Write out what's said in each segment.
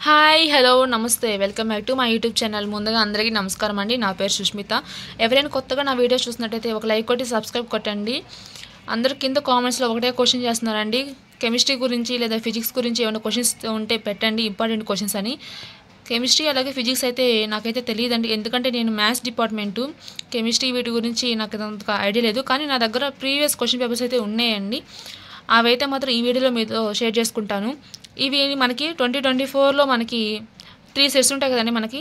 Hi hello నమస్తే welcome back to my YouTube channel. ముందుగా అందరికీ నమస్కారం అండి. నా పేరు సుష్మిత. ఎవరైనా కొత్తగా నా వీడియోస్ చూసినట్టయితే ఒక లైక్ కొట్టి సబ్స్క్రైబ్ కొట్టండి. అందరు కింద కామెంట్స్లో ఒకటే క్వశ్చన్ చేస్తున్నారండి, కెమిస్ట్రీ గురించి లేదా ఫిజిక్స్ గురించి ఏమైనా క్వశ్చన్స్ ఉంటే పెట్టండి, ఇంపార్టెంట్ క్వశ్చన్స్ అని. కెమిస్ట్రీ అలాగే ఫిజిక్స్ అయితే నాకైతే తెలియదండి, ఎందుకంటే నేను మ్యాథ్స్ డిపార్ట్మెంటు. కెమిస్ట్రీ వీటి గురించి నాకు అంత ఐడియా లేదు, కానీ నా దగ్గర ప్రీవియస్ క్వశ్చన్ పేపర్స్ అయితే ఉన్నాయండి. అవైతే మాత్రం ఈ వీడియోలో మీతో షేర్ చేసుకుంటాను. ఇవి మనకి 2024లో మనకి 3 సెట్స్ ఉంటాయి కదండి. మనకి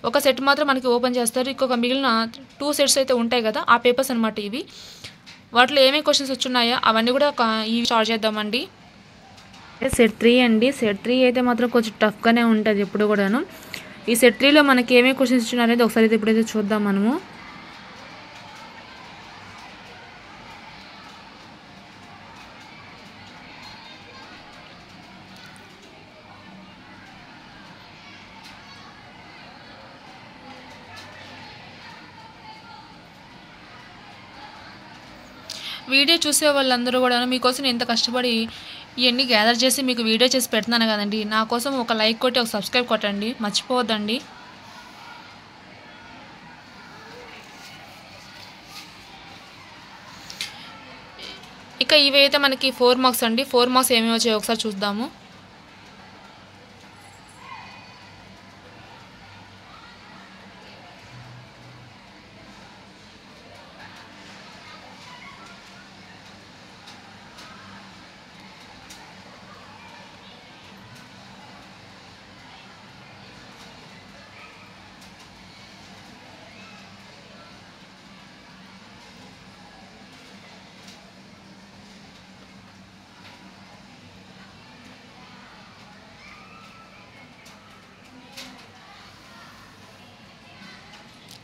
ఒక సెట్ మాత్రం మనకి ఓపెన్ చేస్తారు, ఇంకొక మిగిలిన 2 సెట్స్ అయితే ఉంటాయి కదా, ఆ పేపర్స్ అనమాట ఇవి. వాటిలో ఏమేమి క్వశ్చన్స్ వచ్చున్నాయో అవన్నీ కూడా ఇవి స్టార్ట్ చేద్దామండి. సెట్ 3 అండి. సెట్ 3 అయితే మాత్రం కొంచెం టఫ్గానే ఉంటుంది ఎప్పుడు కూడాను. ఈ సెట్ 3లో మనకి ఏమేమి క్వశ్చన్స్ ఇచ్చున్నారో అనేది ఒకసారి అయితే ఇప్పుడైతే చూద్దాం మనము. వీడియో చూసే వాళ్ళందరూ కూడా మీకోసం ఎంత కష్టపడి ఇవన్నీ గ్యాదర్ చేసి మీకు వీడియో చేసి పెడుతున్నాను కదండి. నా కోసం ఒక లైక్ కొట్టి ఒక సబ్స్క్రైబ్ కొట్టండి, మర్చిపోవద్దండి. ఇక ఇవైతే మనకి 4 మార్క్స్ అండి. 4 మార్క్స్ ఏమేమి వచ్చాయో ఒకసారి చూద్దాము.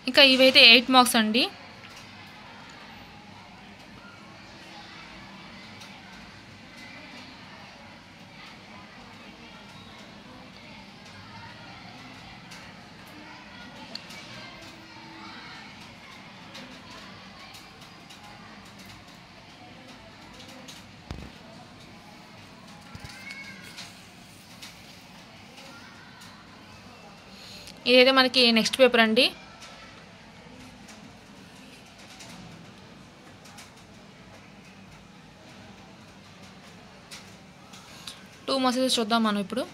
ఇంకా ఇవైతే 8 మార్క్స్ అండి. ఇదైతే మనకి నెక్స్ట్ పేపర్ అండి. టూ మార్క్స్ చూద్దాం మనం ఇప్పుడు.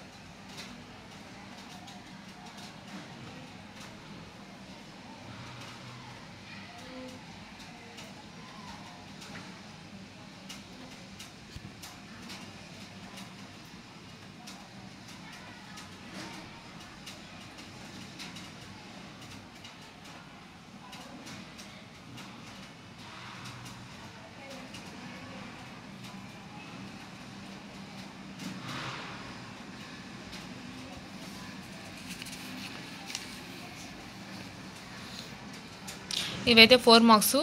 ఇవైతే 4 మార్క్స్.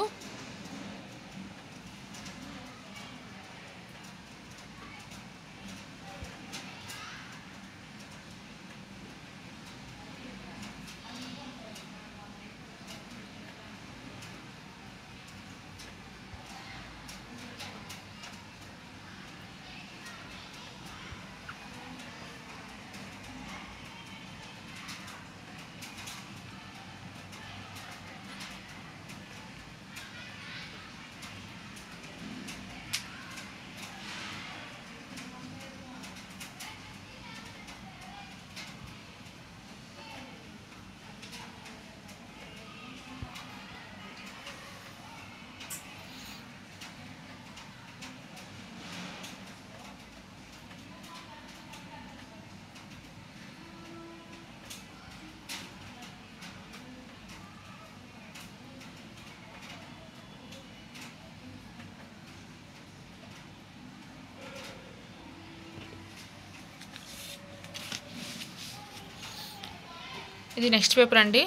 ఇది నెక్స్ట్ పేపర్ అండి.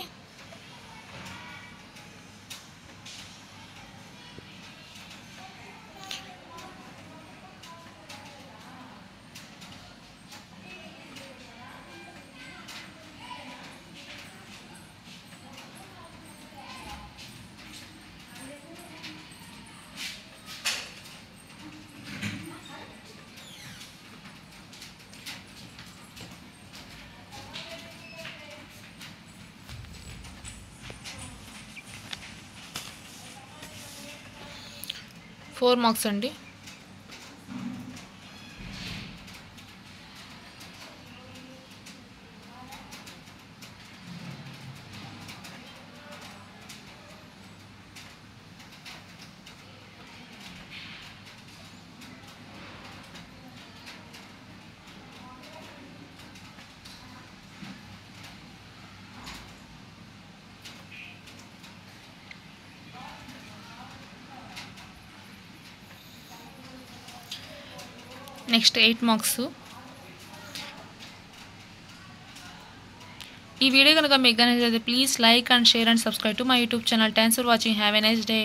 4 మార్క్స్ అండి. Next 8 marks. ఈ వీడియో కనుక మీకు నచ్చితే please like and share and subscribe to my YouTube channel. Thanks for watching. Have a nice day.